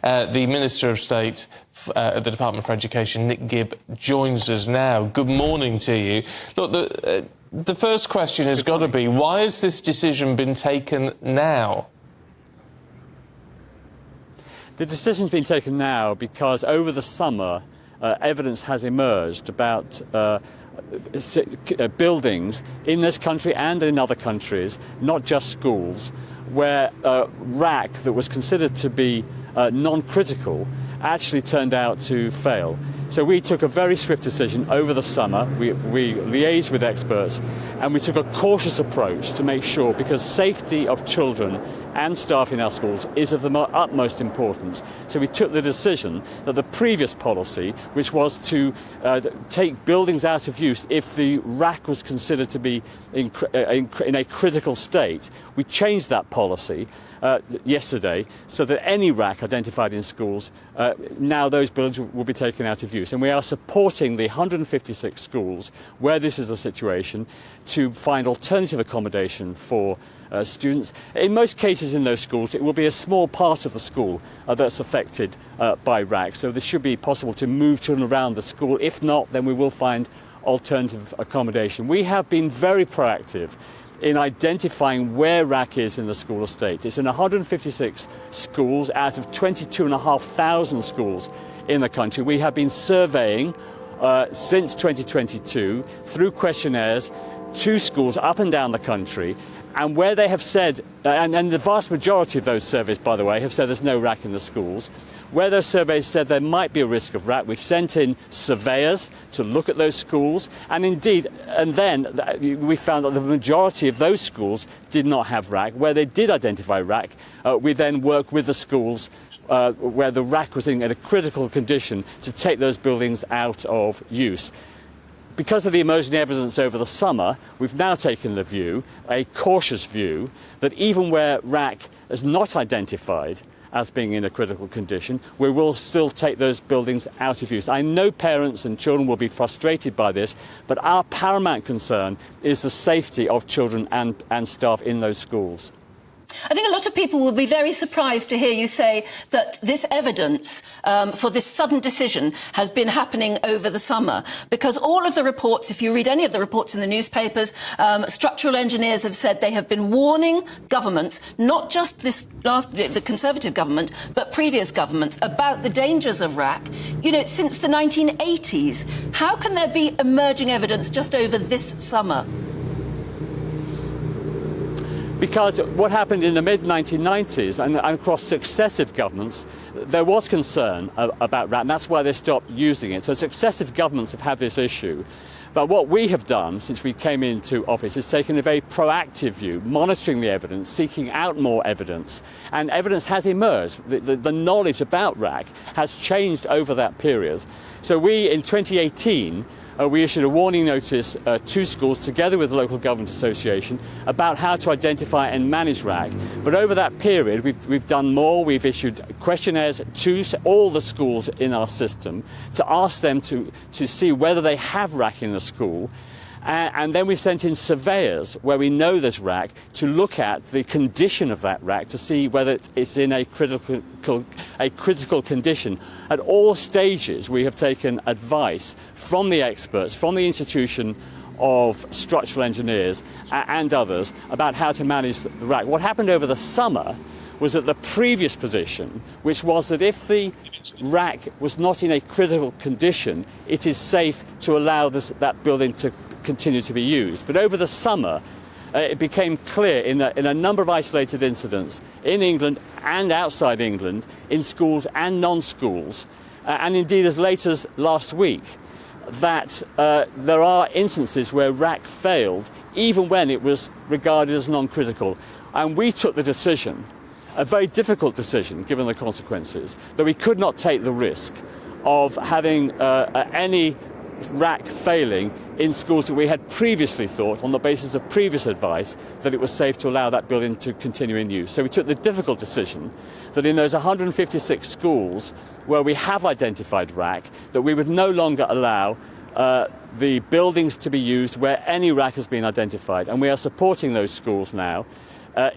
The Minister of State at the Department for Education, Nick Gibb, joins us now. Good morning to you. Look, the first question has got to be, why has this decision been taken now? The decision's been taken now because over the summer, evidence has emerged about buildings in this country and in other countries, not just schools, where RAAC that was considered to be non-critical actually turned out to fail. So we took a very swift decision over the summer. We liaised with experts and we took a cautious approach to make sure, because safety of children and staff in our schools is of the utmost importance. So we took the decision that the previous policy, which was to take buildings out of use if the RAAC was considered to be in a critical state, we changed that policy yesterday so that any RAAC identified in schools, now those buildings will be taken out of use. And we are supporting the 156 schools where this is the situation to find alternative accommodation for students. In most cases in those schools, it will be a small part of the school that's affected by RAAC, so this should be possible to move children around the school. If not, then we will find alternative accommodation. We have been very proactive in identifying where RAAC is in the school estate. It's in 156 schools out of 22,500 schools in the country. We have been surveying since 2022 through questionnaires to schools up and down the country, and where they have said, and the vast majority of those surveys, by the way, have said there's no RAAC in the schools. Where those surveys said there might be a risk of RAAC, we've sent in surveyors to look at those schools, and indeed, and then we found that the majority of those schools did not have RAAC. Where they did identify RAAC, we then worked with the schools where the RAAC was in a critical condition to take those buildings out of use. Because of the emerging evidence over the summer, we've now taken the view, a cautious view, that even where RAAC is not identified as being in a critical condition, we will still take those buildings out of use. I know parents and children will be frustrated by this, but our paramount concern is the safety of children and staff in those schools. I think a lot of people will be very surprised to hear you say that this evidence for this sudden decision has been happening over the summer, because all of the reports, if you read any of the reports in the newspapers, structural engineers have said they have been warning governments, not just the Conservative government, but previous governments, about the dangers of RAAC, since the 1980s. How can there be emerging evidence just over this summer? Because what happened in the mid-1990s and across successive governments, there was concern about RAAC, and that's why they stopped using it. So successive governments have had this issue. But what we have done since we came into office is taken a very proactive view, monitoring the evidence, seeking out more evidence, and evidence has emerged. The knowledge about RAAC has changed over that period. So we, in 2018, we issued a warning notice to schools together with the local government association about how to identify and manage RAAC. But over that period, we've done more. We've issued questionnaires to all the schools in our system to ask them to see whether they have RAAC in the school. And then we've sent in surveyors where we know there's RAAC to look at the condition of that RAAC to see whether it's in a critical condition. At all stages, we have taken advice from the experts, from the institution of structural engineers and others about how to manage the RAAC. What happened over the summer was that the previous position, which was that if the RAAC was not in a critical condition, it is safe to allow that building to continue to be used. But over the summer, it became clear in a number of isolated incidents in England and outside England, in schools and non-schools, and indeed as late as last week, that there are instances where RAAC failed even when it was regarded as non-critical. And we took the decision, a very difficult decision given the consequences, that we could not take the risk of having any RAAC failing in schools that we had previously thought, on the basis of previous advice, that it was safe to allow that building to continue in use. So we took the difficult decision that in those 156 schools where we have identified RAAC, that we would no longer allow the buildings to be used where any RAAC has been identified. And we are supporting those schools now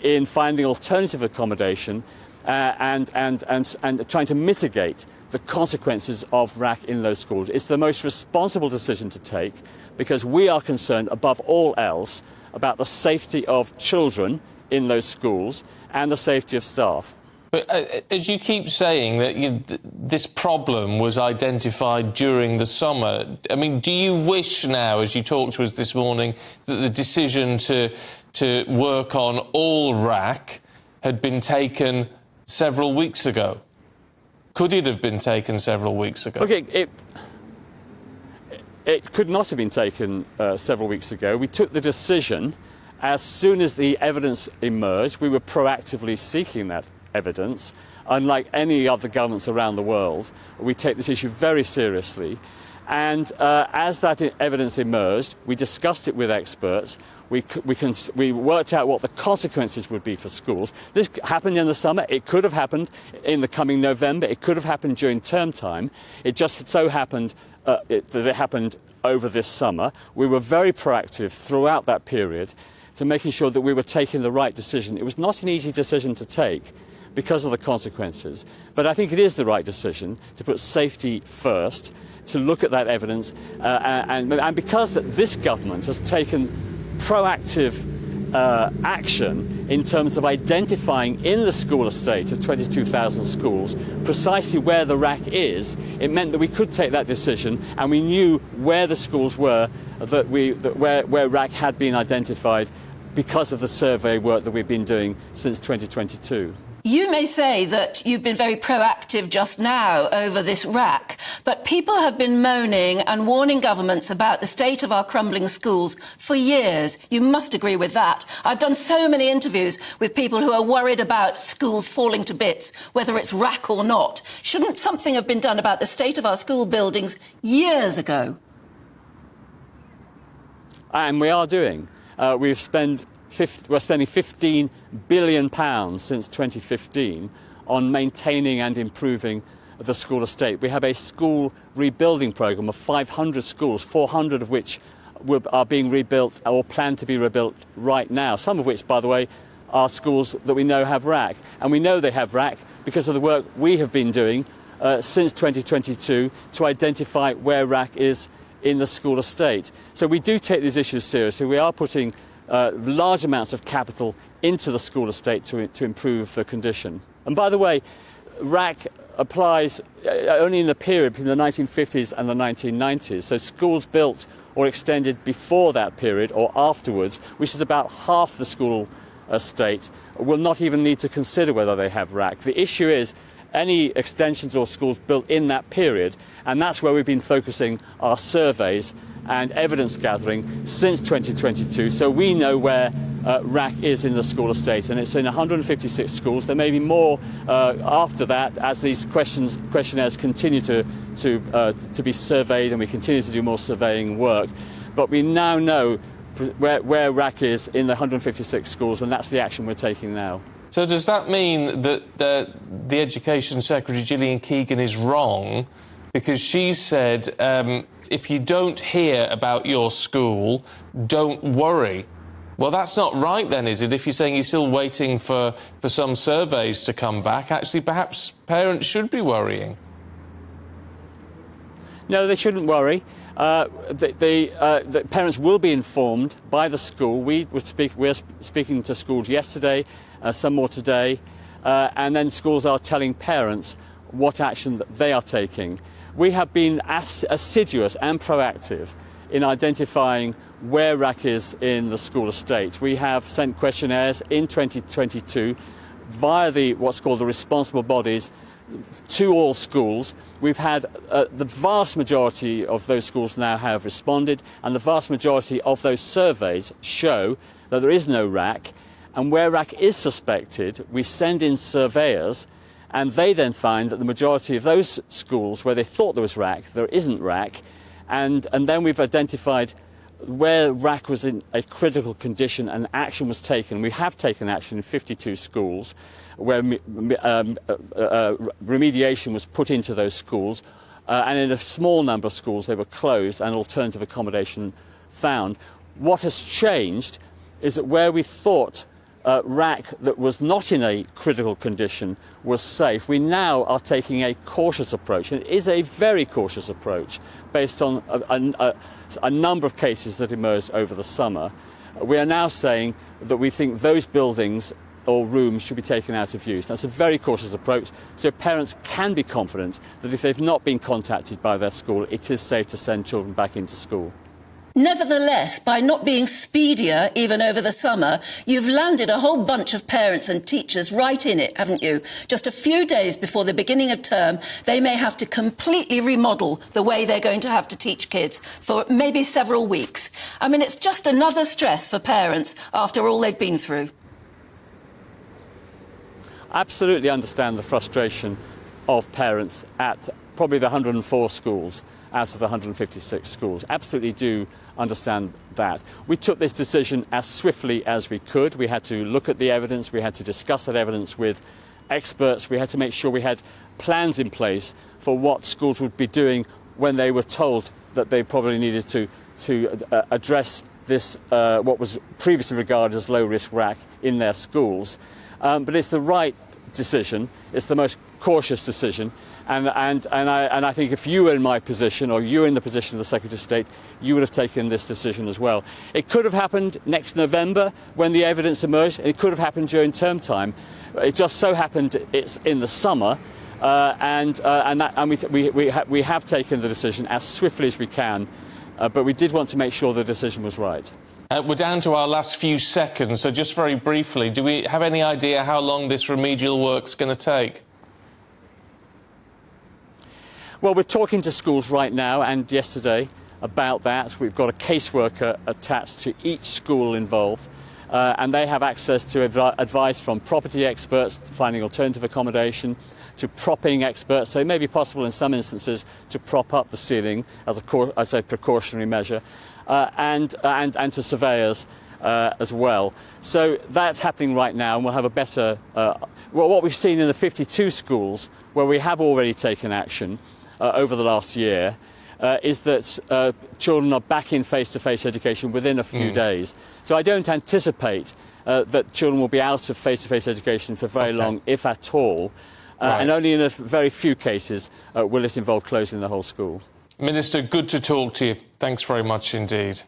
in finding alternative accommodation and trying to mitigate the consequences of RAAC in those schools. It's the most responsible decision to take because we are concerned above all else about the safety of children in those schools and the safety of staff. But as you keep saying that this problem was identified during the summer, I mean, do you wish now, as you talked to us this morning, that the decision to work on all RAAC had been taken several weeks ago? Could it have been taken several weeks ago? Look, it could not have been taken several weeks ago. We took the decision as soon as the evidence emerged. We were proactively seeking that evidence. Unlike any other governments around the world, we take this issue very seriously. And as that evidence emerged, we discussed it with experts. We worked out what the consequences would be for schools. This happened in the summer. It could have happened in the coming November. It could have happened during term time. It just so happened that it happened over this summer. We were very proactive throughout that period to making sure that we were taking the right decision. It was not an easy decision to take because of the consequences, but I think it is the right decision to put safety first, to look at that evidence, and because this government has taken proactive action in terms of identifying in the school estate of 22,000 schools precisely where the RAAC is, it meant that we could take that decision, and we knew where the schools were where RAAC had been identified because of the survey work that we've been doing since 2022. You may say that you've been very proactive just now over this RAAC, but people have been moaning and warning governments about the state of our crumbling schools for years. You must agree with that. I've done so many interviews with people who are worried about schools falling to bits, whether it's RAAC or not. Shouldn't something have been done about the state of our school buildings years ago? And we are doing. We're spending £15 billion since 2015 on maintaining and improving the school estate. We have a school rebuilding programme of 500 schools, 400 of which are being rebuilt or planned to be rebuilt right now, some of which, by the way, are schools that we know have RAAC. And we know they have RAAC because of the work we have been doing since 2022 to identify where RAAC is in the school estate. So we do take these issues seriously. We are putting large amounts of capital into the school estate to improve the condition. And by the way, RAAC applies only in the period between the 1950s and the 1990s. So schools built or extended before that period or afterwards, which is about half the school estate, will not even need to consider whether they have RAAC. The issue is any extensions or schools built in that period, and that's where we've been focusing our surveys and evidence gathering since 2022, so we know where RAAC is in the school estate, and it's in 156 schools. There may be more after that as these questionnaires continue to be surveyed, and we continue to do more surveying work. But we now know where RAAC is in the 156 schools, and that's the action we're taking now. So does that mean that the Education Secretary, Gillian Keegan, is wrong because she said if you don't hear about your school, don't worry? Well, that's not right then, is it? If you're saying you're still waiting for some surveys to come back, actually perhaps parents should be worrying. No, they shouldn't worry. The parents will be informed by the school. We're speaking to schools yesterday, some more today, and then schools are telling parents what action that they are taking. We have been assiduous and proactive in identifying where RAAC is in the school estate. We have sent questionnaires in 2022 via what's called the responsible bodies to all schools. We've had the vast majority of those schools now have responded, and the vast majority of those surveys show that there is no RAAC. And where RAAC is suspected, we send in surveyors, and they then find that the majority of those schools where they thought there was RAAC, there isn't RAAC, and then we've identified where RAAC was in a critical condition and action was taken. We have taken action in 52 schools where remediation was put into those schools, and in a small number of schools they were closed and alternative accommodation found. What has changed is that where we thought RAAC that was not in a critical condition was safe. We now are taking a cautious approach, and it is a very cautious approach based on a number of cases that emerged over the summer. We are now saying that we think those buildings or rooms should be taken out of use. That's a very cautious approach, so parents can be confident that if they've not been contacted by their school, it is safe to send children back into school. Nevertheless, by not being speedier even over the summer, you've landed a whole bunch of parents and teachers right in it, haven't you? Just a few days before the beginning of term, they may have to completely remodel the way they're going to have to teach kids for maybe several weeks. I mean, it's just another stress for parents after all they've been through. I absolutely understand the frustration of parents at probably the 104 schools out of the 156 schools. Absolutely do understand that. We took this decision as swiftly as we could. We had to look at the evidence, we had to discuss that evidence with experts, we had to make sure we had plans in place for what schools would be doing when they were told that they probably needed to address this, what was previously regarded as low-risk RAAC in their schools. But it's the right decision, it's the most cautious decision, and I think if you were in my position, or you were in the position of the Secretary of State, you would have taken this decision as well. It could have happened next November when the evidence emerged, and it could have happened during term time. It just so happened it's in the summer, and we have taken the decision as swiftly as we can, but we did want to make sure the decision was right. We're down to our last few seconds, so just very briefly, do we have any idea how long this remedial work's going to take? Well, we're talking to schools right now and yesterday about that. We've got a caseworker attached to each school involved, and they have access to advice from property experts finding alternative accommodation, to propping experts. So it may be possible in some instances to prop up the ceiling as a precautionary measure, and to surveyors as well. So that's happening right now, and we'll have a better... well, what we've seen in the 52 schools where we have already taken action over the last year is that children are back in face-to-face education within a few days. So I don't anticipate that children will be out of face-to-face education for very long, if at all. Right. And only in a very few cases will it involve closing the whole school. Minister, good to talk to you. Thanks very much indeed.